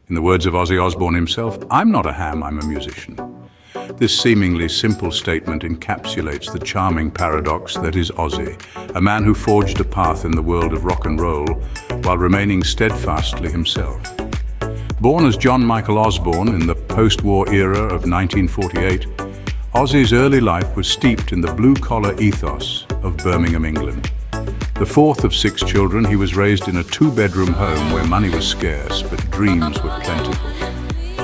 In the words of Ozzy Osbourne himself, "I'm not a ham, I'm a musician." This seemingly simple statement encapsulates the charming paradox that is Ozzy, a man who forged a path in the world of rock and roll while remaining steadfastly himself. Born as John Michael Osbourne in the post-war era of 1948, Ozzy's early life was steeped in the blue-collar ethos of Birmingham, England. The fourth of 6 children, he was raised in a 2-bedroom home where money was scarce, but dreams were plentiful.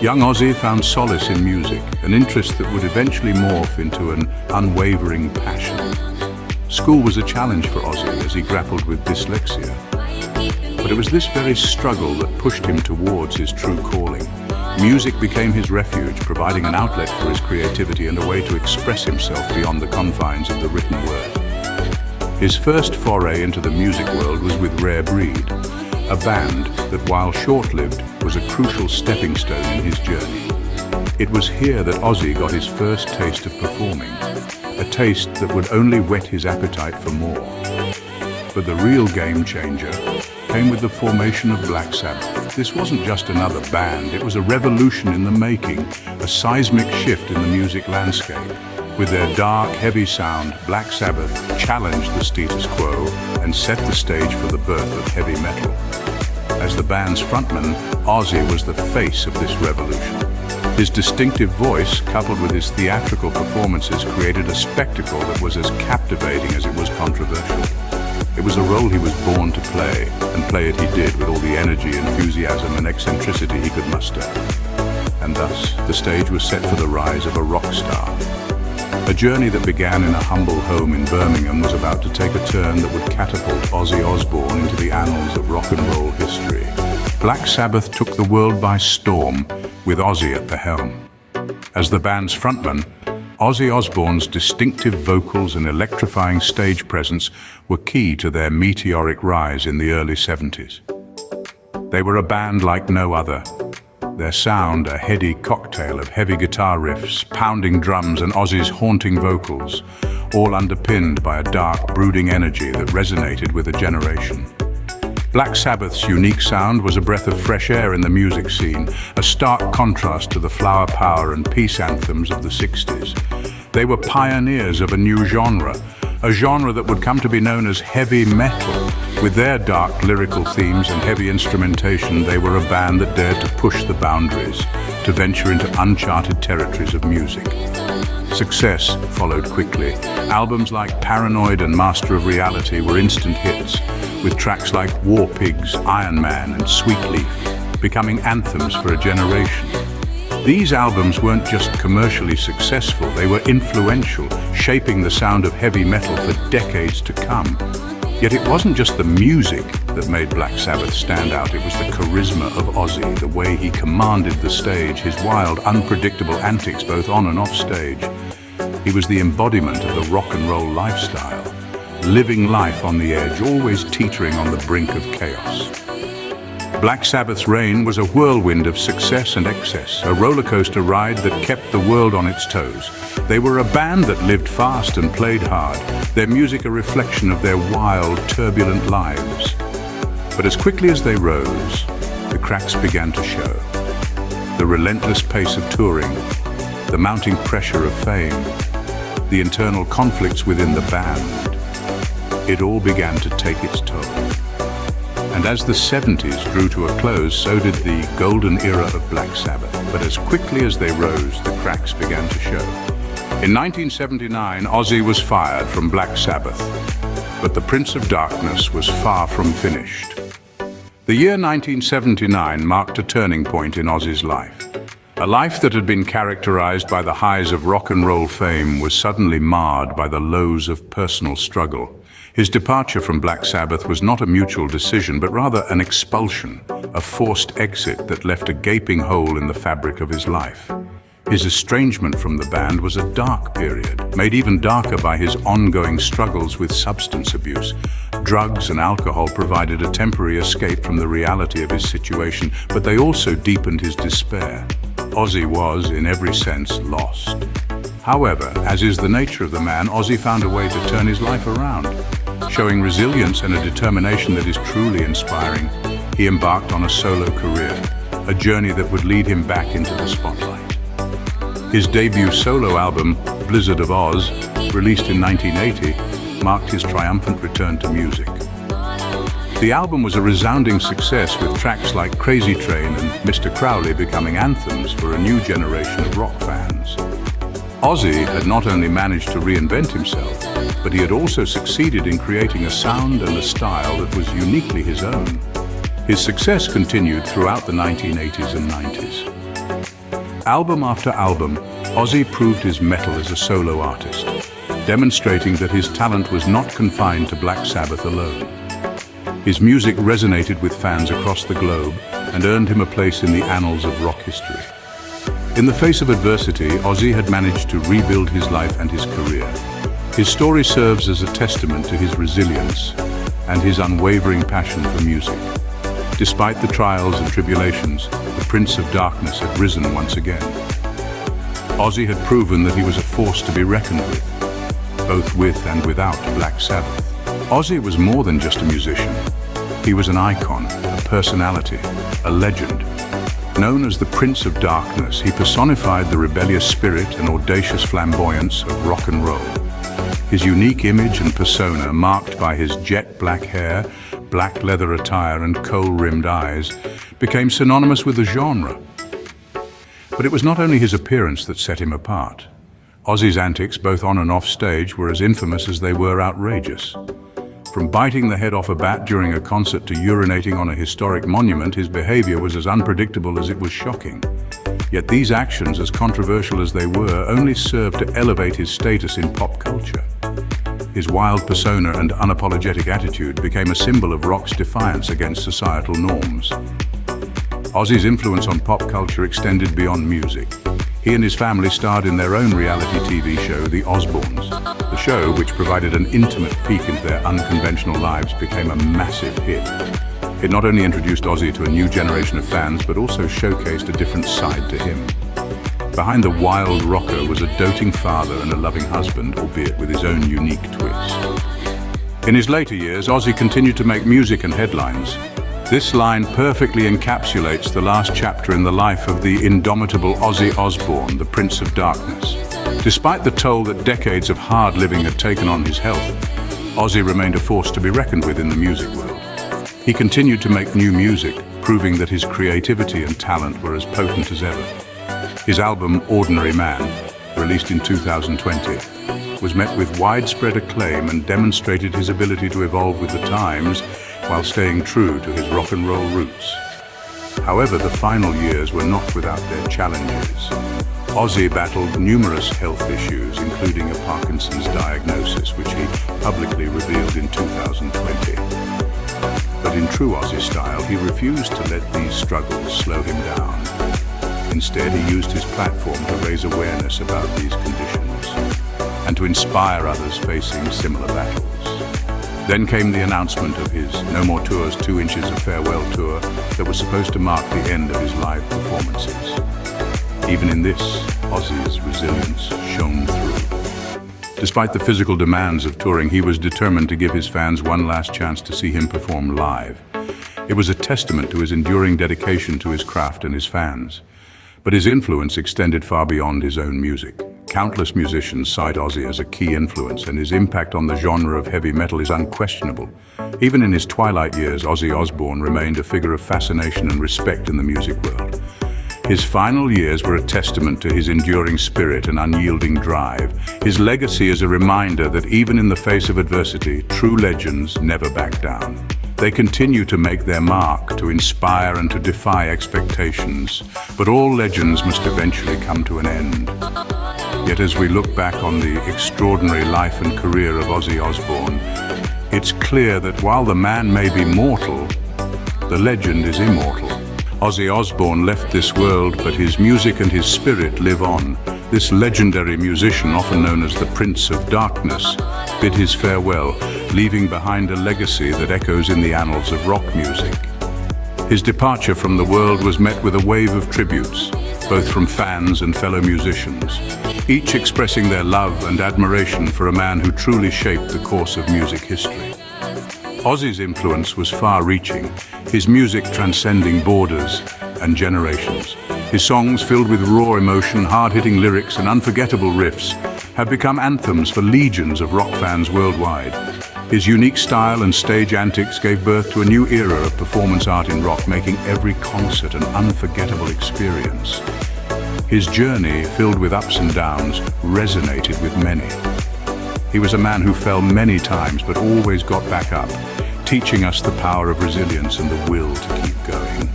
Young Ozzy found solace in music, an interest that would eventually morph into an unwavering passion. School was a challenge for Ozzy as he grappled with dyslexia. But it was this very struggle that pushed him towards his true calling. Music became his refuge, providing an outlet for his creativity and a way to express himself beyond the confines of the written word. His first foray into the music world was with Rare Breed, a band that, while short-lived, was a crucial stepping stone in his journey. It was here that Ozzy got his first taste of performing, a taste that would only whet his appetite for more. But the real game changer came with the formation of Black Sabbath. This wasn't just another band, it was a revolution in the making, a seismic shift in the music landscape. With their dark, heavy sound, Black Sabbath challenged the status quo and set the stage for the birth of heavy metal. As the band's frontman, Ozzy was the face of this revolution. His distinctive voice, coupled with his theatrical performances, created a spectacle that was as captivating as it was controversial. It was a role he was born to play, and play it he did with all the energy, enthusiasm, and eccentricity he could muster. And thus, the stage was set for the rise of a rock star. A journey that began in a humble home in Birmingham was about to take a turn that would catapult Ozzy Osbourne into the annals of rock and roll history. Black Sabbath took the world by storm, with Ozzy at the helm. As the band's frontman, Ozzy Osbourne's distinctive vocals and electrifying stage presence were key to their meteoric rise in the early 70s. They were a band like no other. Their sound, a heady cocktail of heavy guitar riffs, pounding drums, and Ozzy's haunting vocals, all underpinned by a dark, brooding energy that resonated with a generation. Black Sabbath's unique sound was a breath of fresh air in the music scene, a stark contrast to the flower power and peace anthems of the 60s. They were pioneers of a new genre, a genre that would come to be known as heavy metal. With their dark lyrical themes and heavy instrumentation, they were a band that dared to push the boundaries, to venture into uncharted territories of music. Success followed quickly. Albums like Paranoid and Master of Reality were instant hits, with tracks like War Pigs, Iron Man, and Sweet Leaf becoming anthems for a generation. These albums weren't just commercially successful, they were influential, shaping the sound of heavy metal for decades to come. Yet it wasn't just the music that made Black Sabbath stand out, it was the charisma of Ozzy, the way he commanded the stage, his wild, unpredictable antics both on and off stage. He was the embodiment of the rock and roll lifestyle, living life on the edge, always teetering on the brink of chaos. Black Sabbath's reign was a whirlwind of success and excess, a roller coaster ride that kept the world on its toes. They were a band that lived fast and played hard, their music a reflection of their wild, turbulent lives. But as quickly as they rose, the cracks began to show. The relentless pace of touring, the mounting pressure of fame, the internal conflicts within the band, it all began to take its toll. And as the 70s drew to a close, so did the golden era of Black Sabbath. But as quickly as they rose, the cracks began to show. In 1979, Ozzy was fired from Black Sabbath, but the Prince of Darkness was far from finished. The year 1979 marked a turning point in Ozzy's life. A life that had been characterized by the highs of rock and roll fame was suddenly marred by the lows of personal struggle. His departure from Black Sabbath was not a mutual decision, but rather an expulsion, a forced exit that left a gaping hole in the fabric of his life. His estrangement from the band was a dark period, made even darker by his ongoing struggles with substance abuse. Drugs and alcohol provided a temporary escape from the reality of his situation, but they also deepened his despair. Ozzy was, in every sense, lost. However, as is the nature of the man, Ozzy found a way to turn his life around. Showing resilience and a determination that is truly inspiring, he embarked on a solo career, a journey that would lead him back into the spotlight. His debut solo album, Blizzard of Oz, released in 1980, marked his triumphant return to music. The album was a resounding success, with tracks like Crazy Train and Mr. Crowley becoming anthems for a new generation of rock fans. Ozzy had not only managed to reinvent himself, but he had also succeeded in creating a sound and a style that was uniquely his own. His success continued throughout the 1980s and 90s. Album after album, Ozzy proved his mettle as a solo artist, demonstrating that his talent was not confined to Black Sabbath alone. His music resonated with fans across the globe and earned him a place in the annals of rock history. In the face of adversity, Ozzy had managed to rebuild his life and his career. His story serves as a testament to his resilience and his unwavering passion for music. Despite the trials and tribulations, the Prince of Darkness had risen once again. Ozzy had proven that he was a force to be reckoned with, both with and without Black Sabbath. Ozzy was more than just a musician. He was an icon, a personality, a legend. Known as the Prince of Darkness, he personified the rebellious spirit and audacious flamboyance of rock and roll. His unique image and persona, marked by his jet black hair, black leather attire and kohl-rimmed eyes, became synonymous with the genre. But it was not only his appearance that set him apart. Ozzy's antics, both on and off stage, were as infamous as they were outrageous. From biting the head off a bat during a concert to urinating on a historic monument, his behavior was as unpredictable as it was shocking. Yet these actions, as controversial as they were, only served to elevate his status in pop culture. His wild persona and unapologetic attitude became a symbol of rock's defiance against societal norms. Ozzy's influence on pop culture extended beyond music. He and his family starred in their own reality TV show, The Osbournes. The show, which provided an intimate peek into their unconventional lives, became a massive hit. It not only introduced Ozzy to a new generation of fans, but also showcased a different side to him. Behind the wild rocker was a doting father and a loving husband, albeit with his own unique twist. In his later years, Ozzy continued to make music and headlines. This line perfectly encapsulates the last chapter in the life of the indomitable Ozzy Osbourne, the Prince of Darkness. Despite the toll that decades of hard living had taken on his health, Ozzy remained a force to be reckoned with in the music world. He continued to make new music, proving that his creativity and talent were as potent as ever. His album, Ordinary Man, released in 2020, was met with widespread acclaim and demonstrated his ability to evolve with the times while staying true to his rock and roll roots. However, the final years were not without their challenges. Ozzy battled numerous health issues, including a Parkinson's diagnosis, which he publicly revealed in 2020. But in true Ozzy style, he refused to let these struggles slow him down. Instead, he used his platform to raise awareness about these conditions and to inspire others facing similar battles. Then came the announcement of his No More Tours 2 Inches of Farewell tour that was supposed to mark the end of his live performances. Even in this, Ozzy's resilience shone through. Despite the physical demands of touring, he was determined to give his fans one last chance to see him perform live. It was a testament to his enduring dedication to his craft and his fans. But his influence extended far beyond his own music. Countless musicians cite Ozzy as a key influence, and his impact on the genre of heavy metal is unquestionable. Even in his twilight years, Ozzy Osbourne remained a figure of fascination and respect in the music world. His final years were a testament to his enduring spirit and unyielding drive. His legacy is a reminder that even in the face of adversity, true legends never back down. They continue to make their mark, to inspire and to defy expectations. But all legends must eventually come to an end. Yet as we look back on the extraordinary life and career of Ozzy Osbourne, it's clear that while the man may be mortal, the legend is immortal. Ozzy Osbourne left this world, but his music and his spirit live on. This legendary musician, often known as the Prince of Darkness, bid his farewell, leaving behind a legacy that echoes in the annals of rock music. His departure from the world was met with a wave of tributes, both from fans and fellow musicians, each expressing their love and admiration for a man who truly shaped the course of music history. Ozzy's influence was far-reaching, his music transcending borders and generations. His songs, filled with raw emotion, hard-hitting lyrics, and unforgettable riffs, have become anthems for legions of rock fans worldwide. His unique style and stage antics gave birth to a new era of performance art in rock, making every concert an unforgettable experience. His journey, filled with ups and downs, resonated with many. He was a man who fell many times but always got back up, teaching us the power of resilience and the will to keep going.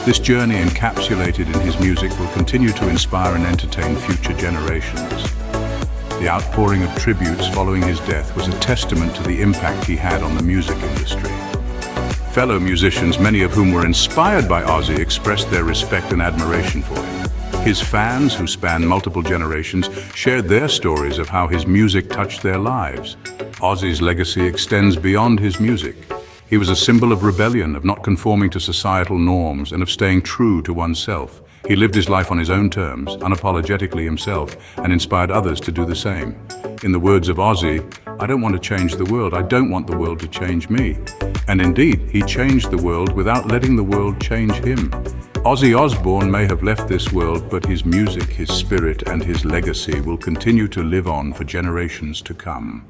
This journey, encapsulated in his music, will continue to inspire and entertain future generations. The outpouring of tributes following his death was a testament to the impact he had on the music industry. Fellow musicians, many of whom were inspired by Ozzy, expressed their respect and admiration for him. His fans, who span multiple generations, shared their stories of how his music touched their lives. Ozzy's legacy extends beyond his music. He was a symbol of rebellion, of not conforming to societal norms, and of staying true to oneself. He lived his life on his own terms, unapologetically himself, and inspired others to do the same. In the words of Ozzy, "I don't want to change the world, I don't want the world to change me." And indeed, he changed the world without letting the world change him. Ozzy Osbourne may have left this world, but his music, his spirit, and his legacy will continue to live on for generations to come.